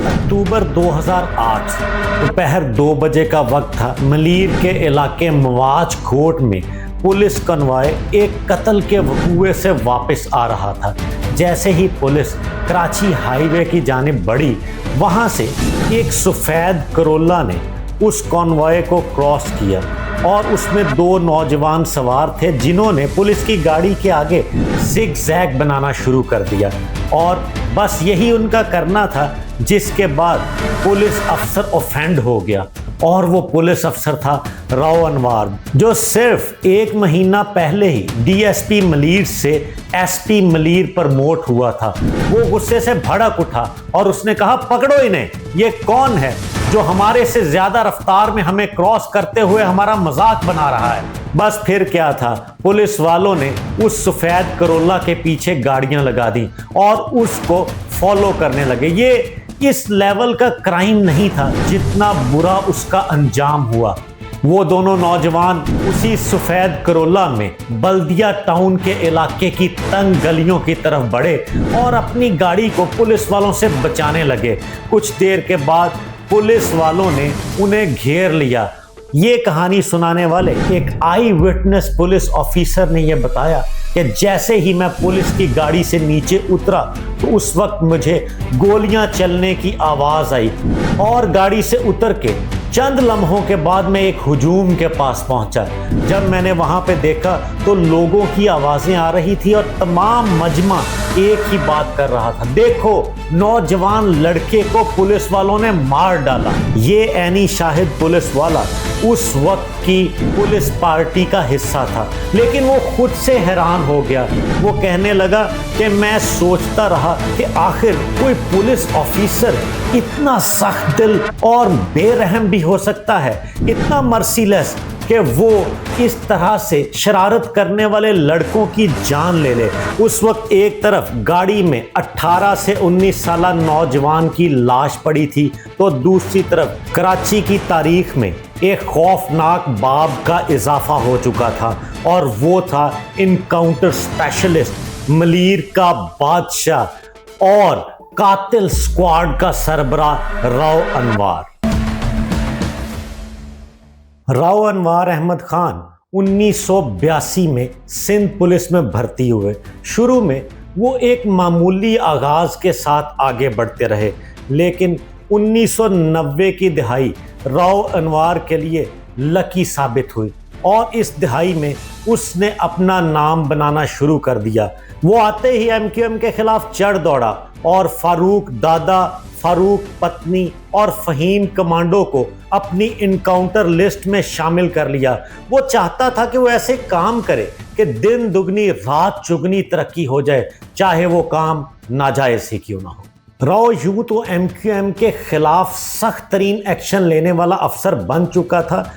अक्टूबर 2008 दोपहर 2 बजे का वक्त था। मलीर के इलाके मवाज खोट में पुलिस कन्वॉय एक कत्ल के वकूए से वापस आ रहा था। जैसे ही पुलिस कराची हाईवे की जानिब बढ़ी, वहां से एक सफ़ेद करोला ने उस कॉन्वॉय को क्रॉस किया और उसमें 2 नौजवान सवार थे जिन्होंने पुलिस की गाड़ी के आगे जिग जैग बनाना शुरू कर दिया और बस यही उनका करना था, जिसके बाद पुलिस अफसर ऑफेंड हो गया। और वो पुलिस अफसर था राव अनवार, जो सिर्फ 1 महीना पहले ही डीएसपी मलीर से एसपी मलीर प्रमोट हुआ था। वो गुस्से से भड़क उठा और उसने कहा, पकड़ो इन्हें, ये कौन है जो हमारे से ज्यादा रफ्तार में हमें क्रॉस करते हुए हमारा मजाक बना रहा है। बस फिर क्या था, पुलिस वालों ने उस सफेद करोला के पीछे गाड़ियां लगा दी और उसको फॉलो करने लगे। ये इस लेवल का क्राइम नहीं था जितना बुरा उसका अंजाम हुआ। वो दोनों नौजवान उसी सफेद करोला में बल्दिया टाउन के इलाके की तंग गलियों की तरफ बढ़े और अपनी गाड़ी को पुलिस वालों से बचाने लगे। कुछ देर के बाद पुलिस वालों ने उन्हें घेर लिया। ये कहानी सुनाने वाले एक आई विटनेस पुलिस ऑफिसर ने यह बताया कि जैसे ही मैं पुलिस की गाड़ी से नीचे उतरा तो उस वक्त मुझे गोलियां चलने की आवाज़ आई और गाड़ी से उतर के चंद लम्हों के बाद मैं एक हुजूम के पास पहुंचा। जब मैंने वहां पे देखा तो लोगों की आवाज़ें आ रही थी और तमाम मजमा एक ही बात कर रहा था, देखो नौजवान लड़के को पुलिस वालों ने मार डाला। ये एनी शाहिद पुलिस वाला उस वक्त की पुलिस पार्टी का हिस्सा था, लेकिन वो खुद से हैरान हो गया। वो कहने लगा कि मैं सोचता रहा कि आखिर कोई पुलिस ऑफिसर इतना सख्त दिल और बेरहम भी हो सकता है, इतना मर्सीलेस कि वो इस तरह से शरारत करने वाले लड़कों की जान ले ले। उस वक्त एक तरफ गाड़ी में 18 से 19 साल नौजवान की लाश पड़ी थी तो दूसरी तरफ कराची की तारीख में एक खौफनाक बाब का इजाफा हो चुका था और वो था इनकाउंटर स्पेशलिस्ट मलीर का बादशाह और कातिल स्क्वाड का सरबराह राव अनवार। राव अनवार अहमद खान 1982 में सिंध पुलिस में भर्ती हुए। शुरू में वो एक मामूली आगाज़ के साथ आगे बढ़ते रहे, लेकिन 1990 की दिहाई राव अनवार के लिए लकी साबित हुई और इस दिहाई में उसने अपना नाम बनाना शुरू कर दिया। वो आते ही एमक्यूएम के खिलाफ चढ़ दौड़ा और फारूक दादा, फारूक पत्नी और फहीम कमांडो को अपनी इनकाउंटर लिस्ट में शामिल कर लिया। वो चाहता था कि वो ऐसे काम करे कि दिन दुगनी रात चुगनी तरक्की हो जाए, चाहे वो काम नाजायज ही क्यों ना हो। राव यूं तो एमक्यूएम के खिलाफ सख्त तरीन एक्शन लेने वाला अफसर बन चुका था,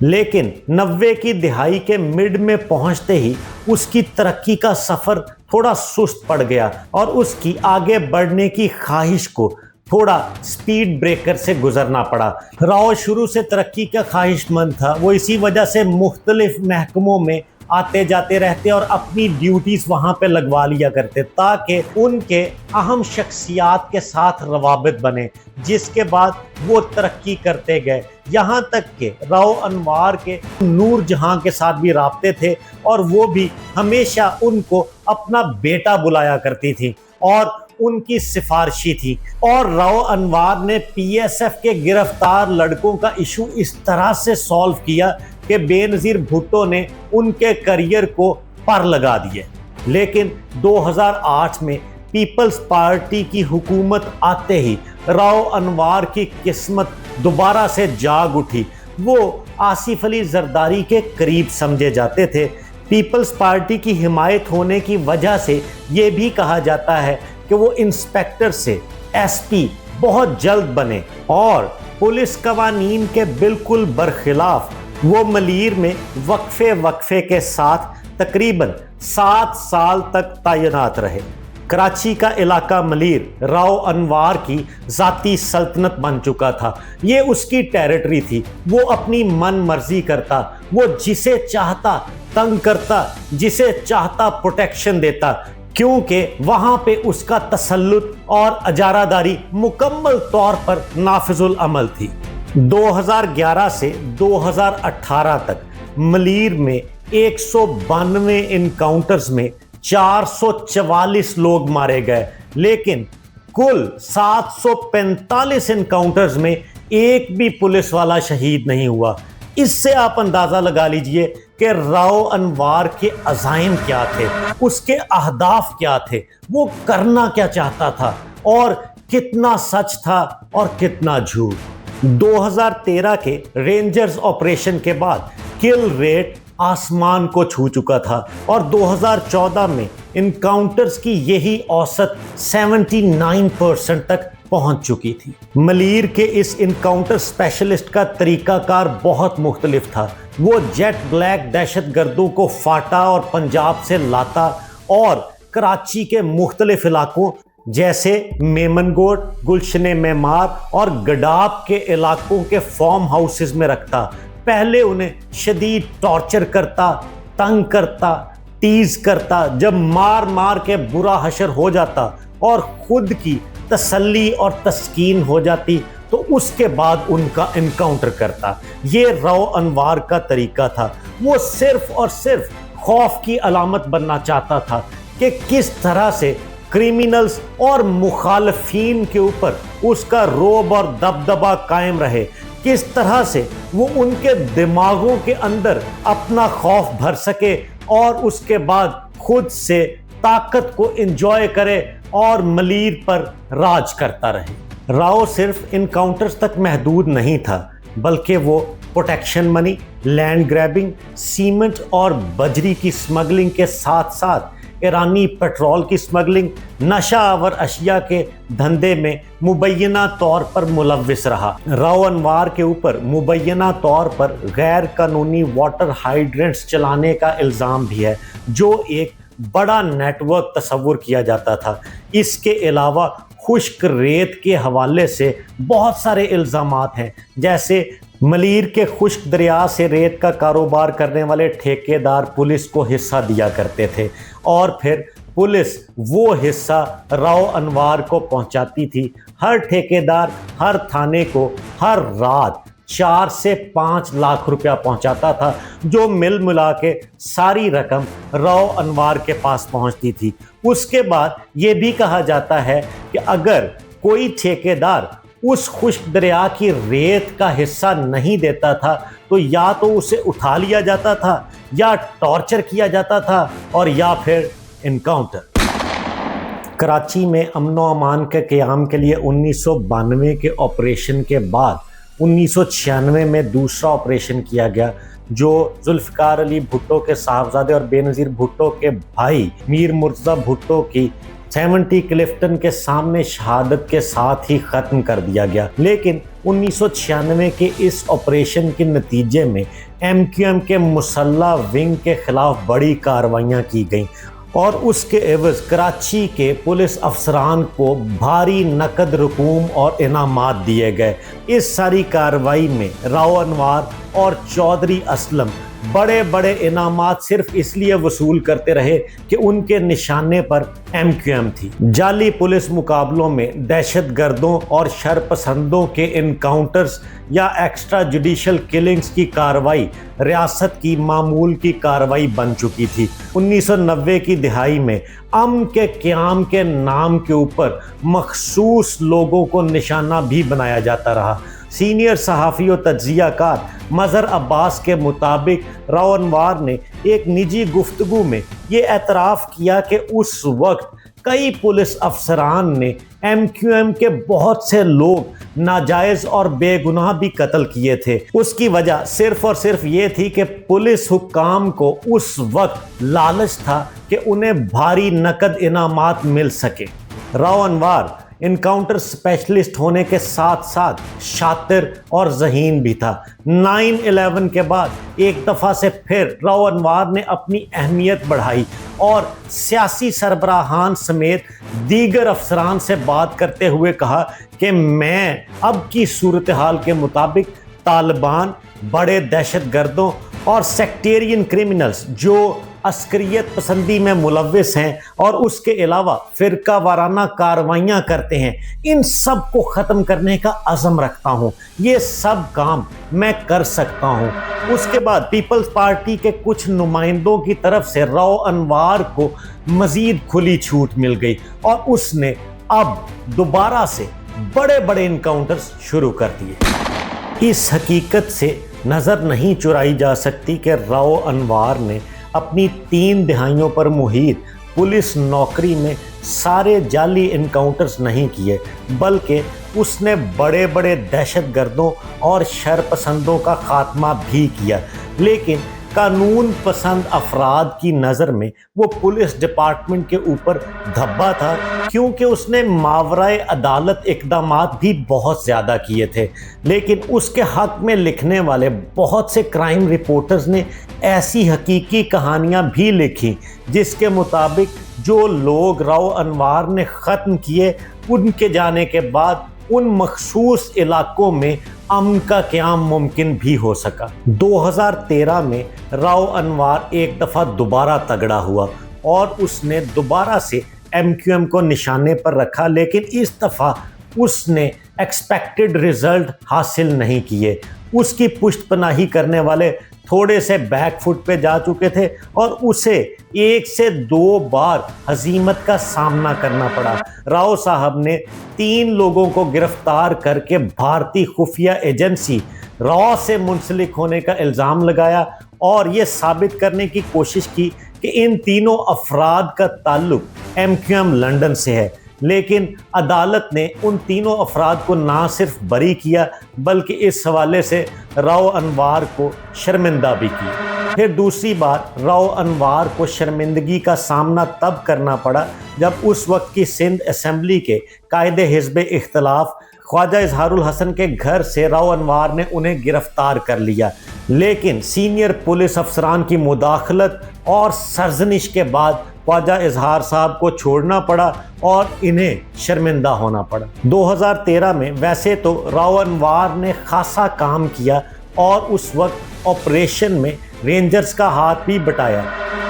लेकिन 90 की दिहाई के मिड में पहुंचते ही उसकी तरक्की का सफ़र थोड़ा सुस्त पड़ गया और उसकी आगे बढ़ने की ख्वाहिश को थोड़ा स्पीड ब्रेकर से गुजरना पड़ा। राव शुरू से तरक्की का ख्वाहिशमंद था। वो इसी वजह से मुख्तलिफ महकमों में आते जाते रहते और अपनी ड्यूटीज़ वहाँ पे लगवा लिया करते ताकि उनके अहम शख्सियात के साथ रवाबित बने, जिसके बाद वो तरक्की करते गए। यहाँ तक कि राव अनवार के नूर जहाँ के साथ भी राब्ते थे और वो भी हमेशा उनको अपना बेटा बुलाया करती थी और उनकी सिफारिशी थी। और राव अनवार ने पीएसएफ के गिरफ्तार लड़कों का इशू इस तरह से सॉल्व किया कि बेनज़ीर भुट्टो ने उनके करियर को पर लगा दिए। लेकिन 2008 में पीपल्स पार्टी की हुकूमत आते ही राव अनवार की किस्मत दोबारा से जाग उठी। वो आसिफ अली जरदारी के करीब समझे जाते थे। पीपल्स पार्टी की हिमायत होने की वजह से ये भी कहा जाता है कि वो इंस्पेक्टर से एसपी बहुत जल्द बने और पुलिस कवानीन के बिल्कुल बरखिलाफ वो मलीर में वक्फे के साथ तकरीबन 7 साल तक तैनात रहे। कराची का इलाका मलीर राव अनवार की ज़ाती सल्तनत बन चुका था। ये उसकी टेरिटरी थी। वो अपनी मन मर्जी करता, वो जिसे चाहता तंग करता, जिसे चाहता प्रोटेक्शन देता। क्योंकि वहां पे उसका तसल्लुत और अजारादारी मुकम्मल तौर पर नाफिजुल अमल थी। 2011 से 2018 तक मलीर में 192 इनकाउंटर्स में 444 लोग मारे गए, लेकिन कुल 745 इनकाउंटर्स में एक भी पुलिस वाला शहीद नहीं हुआ। इससे आप अंदाजा लगा लीजिए कि राव अनवार के अज़ाइम क्या थे, उसके अहदाफ क्या थे, वो करना क्या चाहता था और कितना सच था और कितना झूठ। 2013 के रेंजर्स ऑपरेशन के बाद किल रेट आसमान को छू चुका था और 2014 में इनकाउंटर्स की यही औसत 79% तक पहुंच चुकी थी। मलीर के इस इनकाउंटर स्पेशलिस्ट का तरीकाकार बहुत मुख्तलिफ था। वो जेट ब्लैक दहशतगर्दों को फाटा और पंजाब से लाता और कराची के मुख्तलिफ इलाकों जैसे मेमनगोट, गुलशन मेमार और गडाब के इलाकों के फार्म हाउसेस में रखता। पहले उन्हें शदीद टॉर्चर करता, तंग करता, टीज करता। जब मार मार के बुरा हशर हो जाता और खुद की तसल्ली और तस्कीन हो जाती तो उसके बाद उनका इनकाउंटर करता। ये राव अनवार का तरीका था। वो सिर्फ और सिर्फ खौफ की अलामत बनना चाहता था कि किस तरह से क्रिमिनल्स और मुखालफीन के ऊपर उसका रोब और दबदबा कायम रहे, किस तरह से वो उनके दिमागों के अंदर अपना खौफ भर सके और उसके बाद खुद से ताकत को एंजॉय करे और मलीर पर राज करता रहे। राव सिर्फ इनकाउंटर्स तक महदूद नहीं था, बल्कि वो protection money, land grabbing, cement और बजरी की स्मगलिंग के साथ साथ ईरानी पेट्रोल की स्मगलिंग, नशा आवर अशिया के धंधे में मुबैना तौर पर मुलव्विस रहा। राव अनवार के ऊपर मुबैना तौर पर गैर कानूनी वाटर हाइड्रेंट्स चलाने का इल्ज़ाम भी है, जो एक बड़ा नेटवर्क तस्वुर किया जाता था। इसके अलावा खुश्क रेत के हवाले से बहुत सारे इल्ज़ामात हैं, जैसे मलीर के खुश्क दरिया से रेत का कारोबार करने वाले ठेकेदार पुलिस को हिस्सा दिया करते थे और फिर पुलिस वो हिस्सा राव अनवार को पहुंचाती थी। हर ठेकेदार हर थाने को हर रात 4 से 5 लाख रुपया पहुंचाता था, जो मिल मिला के सारी रकम राव अनवार के पास पहुंचती थी। उसके बाद ये भी कहा जाता है कि अगर कोई ठेकेदार उस खुश्क दरिया की रेत का हिस्सा नहीं देता था तो या तो उसे उठा लिया जाता था या टॉर्चर किया जाता था और या फिर इनकाउंटर। कराची में अमन व अमान के क़याम के लिए 1992 के ऑपरेशन के बाद 1996 में दूसरा ऑपरेशन किया गया, जो जुल्फ़िकार अली भुट्टो के साहबजादे और बेनज़ीर भुट्टो के भाई मीर मुर्तज़ा भुट्टो की 70 क्लिफ्टन के सामने शहादत के साथ ही ख़त्म कर दिया गया। लेकिन 1996 के इस ऑपरेशन के नतीजे में MQM के मुसल्ला विंग के ख़िलाफ़ बड़ी कार्रवाइयाँ की गईं और उसके एवज़ कराची के पुलिस अफसरान को भारी नकद रकूम और इनामात दिए गए। इस सारी कार्रवाई में राव अनवार और चौधरी असलम बड़े बड़े इनामात सिर्फ इसलिए वसूल करते रहे कि उनके निशाने पर MQM थी। जाली पुलिस मुकाबलों में दहशतगर्दों और शरपसंदों के इनकाउंटर्स या एक्स्ट्रा जुडिशल किलिंग्स की कार्रवाई रियासत की मामूल की कार्रवाई बन चुकी थी। 1990 की दिहाई में अमन के क़याम के नाम के ऊपर मखसूस लोगों को निशाना भी बनाया जाता रहा। सीनियर सहाफ़ी और तज्ज़ियाकार मज़हर अब्बास के मुताबिक राव अनवार ने एक निजी गुफ्तगू में ये एतराफ़ किया कि उस वक्त कई पुलिस अफसरान ने MQM के बहुत से लोग नाजायज़ और बेगुनाह भी कत्ल किए थे। उसकी वजह सिर्फ और सिर्फ ये थी कि पुलिस हुक्काम को उस वक्त लालच था कि उन्हें भारी नकद इनामात मिल सके। राव अनवार इनकाउंटर स्पेशलिस्ट होने के साथ साथ शातिर और ज़हीन भी था। 9/11 के बाद एक दफ़ा से फिर राव अनवार ने अपनी अहमियत बढ़ाई और सियासी सरबराहान समेत दीगर अफसरान से बात करते हुए कहा कि मैं अब की सूरत हाल के मुताबिक तालिबान, बड़े दहशतगर्दों और सेक्टेरियन क्रिमिनल्स जो अस्करियत पसंदी में मुलव्विस हैं और उसके अलावा फिरका वाराना कार्रवाइयाँ करते हैं, इन सब को ख़त्म करने का अज़म रखता हूँ। ये सब काम मैं कर सकता हूँ। उसके बाद पीपल्स पार्टी के कुछ नुमाइंदों की तरफ से राव अनवार को मज़ीद खुली छूट मिल गई और उसने अब दोबारा से बड़े बड़े इनकाउंटर्स शुरू कर दिए। इस हकीकत से नज़र नहीं चुराई जा सकती कि राव अनवार ने अपनी 3 दिहाइयों पर मुहित पुलिस नौकरी में सारे जाली इनकाउंटर्स नहीं किए, बल्कि उसने बड़े बड़े दहशतगर्दों और शरपसंदों का खात्मा भी किया। लेकिन कानून पसंद अफराद की नज़र में वो पुलिस डिपार्टमेंट के ऊपर धब्बा था, क्योंकि उसने मावराए अदालत इक़दामात भी बहुत ज़्यादा किए थे। लेकिन उसके हक़ में लिखने वाले बहुत से क्राइम रिपोर्टर्स ने ऐसी हकीकी कहानियाँ भी लिखी जिसके मुताबिक जो लोग राव अनवार ने ख़त्म किए, उनके जाने के बाद उन मखसूस इलाकों में अमन का क़याम मुमकिन भी हो सका। 2013 में राव अनवार एक दफ़ा दोबारा तगड़ा हुआ और उसने दोबारा से MQM को निशाने पर रखा, लेकिन इस दफ़ा उसने एक्सपेक्टेड रिज़ल्ट हासिल नहीं किए। उसकी पुष्टपनाही करने वाले थोड़े से बैकफुट पे जा चुके थे और उसे 1 से 2 बार हजीमत का सामना करना पड़ा। राव साहब ने 3 लोगों को गिरफ्तार करके भारतीय खुफिया एजेंसी रॉ से मुंसलिक होने का इल्ज़ाम लगाया और ये साबित करने की कोशिश की कि इन तीनों अफराद का ताल्लुक MQM लंदन से है। लेकिन अदालत ने उन तीनों अफराद को ना सिर्फ बरी किया, बल्कि इस हवाले से राव अनवार को शर्मिंदा भी किया। फिर दूसरी बार राव अनवार को शर्मिंदगी का सामना तब करना पड़ा जब उस वक्त की सिंध असेंबली के कायदे हिज़्ब इख्तिलाफ ख्वाजा इजहारुल हसन के घर से राव अनवार ने उन्हें गिरफ्तार कर लिया। लेकिन सीनियर पुलिस अफसरान की मुदाखलत और सरजनिश के बाद ख्वाजा इजहार साहब को छोड़ना पड़ा और इन्हें शर्मिंदा होना पड़ा। 2013 में वैसे तो राव अनवार ने खासा काम किया और उस वक्त ऑपरेशन में रेंजर्स का हाथ भी बटाया,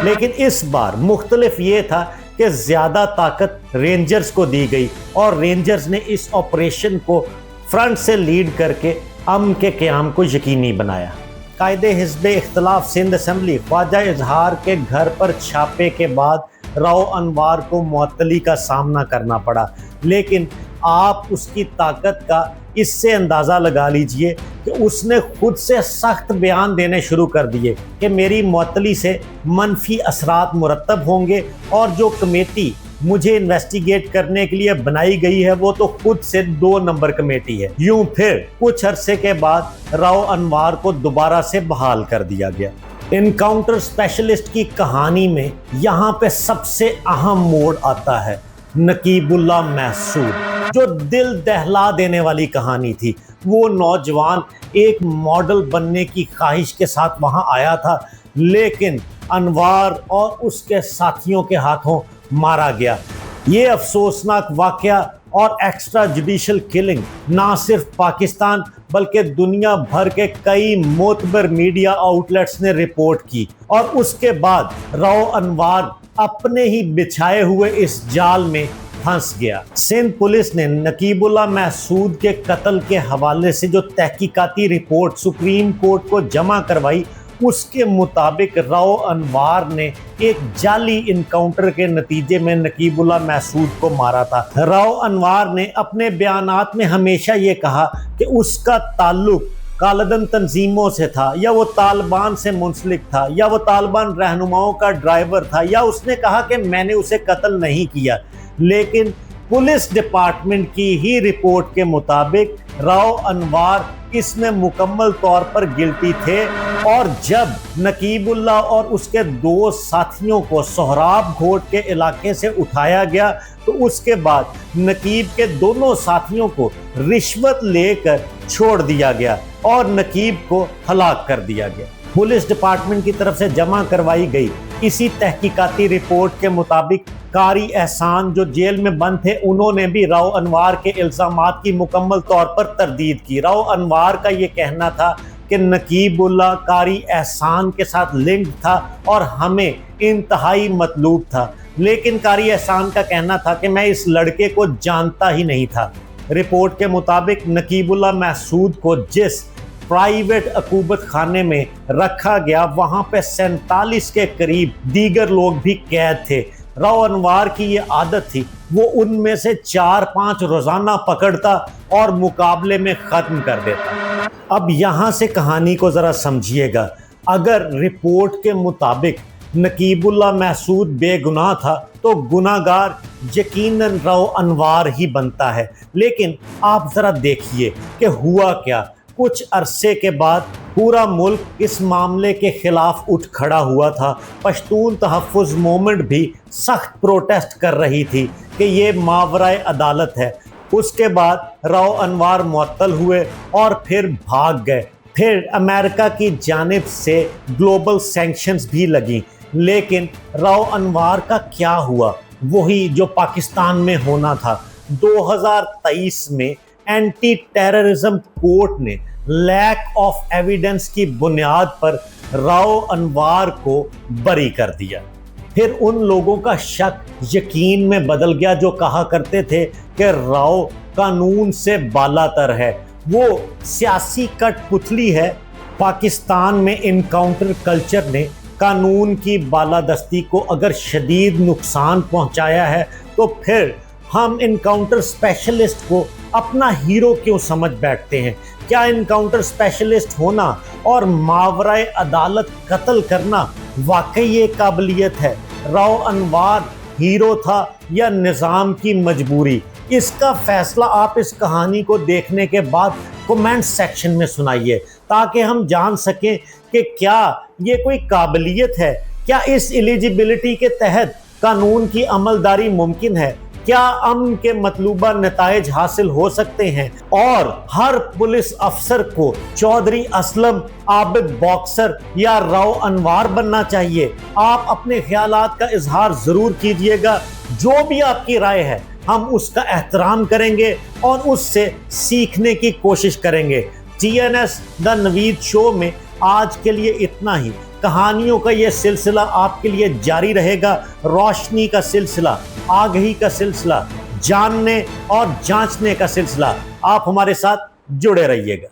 लेकिन इस बार मुख्तलिफ ये था कि ज़्यादा ताकत रेंजर्स को दी गई और रेंजर्स ने इस ऑपरेशन को फ्रंट से लीड करके अमन के क़याम को यकीनी बनाया। कायदे हिज़्ब इख्तिलाफ सिंध असेंबली ख्वाजा इजहार के घर पर छापे के बाद राव अनवार को मुअत्तली का सामना करना पड़ा, लेकिन आप उसकी ताकत का इससे अंदाज़ा लगा लीजिए कि उसने खुद से सख्त बयान देने शुरू कर दिए कि मेरी मुअत्तली से मनफी असरात मुरतब होंगे और जो कमेटी मुझे इन्वेस्टिगेट करने के लिए बनाई गई है वो तो खुद से 2 नंबर कमेटी है। यूं फिर कुछ अरसे के बाद राव अनवार को दोबारा से बहाल कर दिया गया। इनकाउंटर स्पेशलिस्ट की कहानी में यहाँ पे सबसे अहम मोड़ आता है नकीबुल्लाह महसूद, जो दिल दहला देने वाली कहानी थी। वो नौजवान एक मॉडल बनने की ख्वाहिश के साथ वहाँ आया था, लेकिन अनवार और उसके साथियों के हाथों मारा गया। ये अफसोसनाक वाकया और एक्स्ट्रा जुडिशल किलिंग ना सिर्फ पाकिस्तान बल्कि दुनिया भर के कई मोतबर मीडिया आउटलेट्स ने रिपोर्ट की और उसके बाद राव अनवार अपने ही बिछाए हुए इस जाल में फंस गया। सिंध पुलिस ने नकीबुल्लाह महसूद के कत्ल के हवाले से जो तहकीकाती रिपोर्ट सुप्रीम कोर्ट को जमा करवाई, उसके मुताबिक राव अनवार ने एक जाली इनकाउंटर के नतीजे में नकीबुल्लाह महसूद को मारा था। राव अनवार ने अपने बयानात में हमेशा ये कहा कि उसका ताल्लुक कालदन तंजीमों से था, या वो तालिबान से मुंसलिक था, या वो तालिबान रहनुमाओं का ड्राइवर था, या उसने कहा कि मैंने उसे कत्ल नहीं किया। लेकिन पुलिस डिपार्टमेंट की ही रिपोर्ट के मुताबिक राव अनवार इसमें मुकम्मल तौर पर गिल्टी थे और जब नकीबुल्लाह और उसके 2 साथियों को सोहराब घोट के इलाके से उठाया गया तो उसके बाद नकीब के दोनों साथियों को रिश्वत लेकर छोड़ दिया गया और नकीब को हलाक कर दिया गया। पुलिस डिपार्टमेंट की तरफ से जमा करवाई गई इसी तहकीकाती रिपोर्ट के मुताबिक कारी एहसान जो जेल में बंद थे, उन्होंने भी राव अनवार के इल्जामात की मुकम्मल तौर पर तरदीद की। राव अनवार का ये कहना था कि नकीबुल्लाह कारी एहसान के साथ लिंक था और हमें इंतहाई मतलूब था, लेकिन कारी एहसान का कहना था कि मैं इस लड़के को जानता ही नहीं था। रिपोर्ट के मुताबिक नकीबुल्लाह महसूद को जिस प्राइवेट अकूबत खाने में रखा गया, वहां पे 47 के करीब दीगर लोग भी कैद थे। राव अनवार की ये आदत थी, वो उनमें से 4-5 रोजाना पकड़ता और मुकाबले में खत्म कर देता। अब यहां से कहानी को जरा समझिएगा। अगर रिपोर्ट के मुताबिक नकीबुल्लाह महसूद बेगुनाह था तो गुनाहगार यकीनन राव अनवार ही बनता है। लेकिन आप जरा देखिए कि हुआ क्या। कुछ अरसे के बाद पूरा मुल्क इस मामले के खिलाफ उठ खड़ा हुआ था। पश्तून तहफ़्फ़ुज़ मूवमेंट भी सख्त प्रोटेस्ट कर रही थी कि ये मावराए अदालत है। उसके बाद राव अनवार मुअत्तल हुए और फिर भाग गए। फिर अमेरिका की जानिब से ग्लोबल सैंक्शंस भी लगी, लेकिन राव अनवार का क्या हुआ? वही जो पाकिस्तान में होना था। 2023 में एंटी टेररिज्म कोर्ट ने लैक ऑफ एविडेंस की बुनियाद पर राव अनवार को बरी कर दिया। फिर उन लोगों का शक यकीन में बदल गया जो कहा करते थे कि राव कानून से बालातर है, वो सियासी कठपुतली है। पाकिस्तान में इनकाउंटर कल्चर ने कानून की बालादस्ती को अगर शदीद नुकसान पहुंचाया है, तो फिर हम इनकाउंटर स्पेशलिस्ट को अपना हीरो क्यों समझ बैठते हैं? क्या इनकाउंटर स्पेशलिस्ट होना और मावराए अदालत कत्ल करना वाकई एक काबिलियत है? राव अनवार हीरो था या निज़ाम की मजबूरी? इसका फैसला आप इस कहानी को देखने के बाद कमेंट सेक्शन में सुनाइए, ताकि हम जान सकें कि क्या ये कोई काबिलियत है, क्या इस एलिजिबिलिटी के तहत कानून की अमलदारी मुमकिन है, क्या अमन के मतलूबा नताइज हासिल हो सकते हैं, और हर पुलिस अफसर को चौधरी असलम, आबिद बॉक्सर या राव अनवार बनना चाहिए? आप अपने ख्यालात का इजहार जरूर कीजिएगा। जो भी आपकी राय है हम उसका एहतराम करेंगे और उससे सीखने की कोशिश करेंगे। TNS द नवीद शो में आज के लिए इतना ही। कहानियों का ये सिलसिला आपके लिए जारी रहेगा। रोशनी का सिलसिला, आगही का सिलसिला, जानने और जांचने का सिलसिला। आप हमारे साथ जुड़े रहिएगा।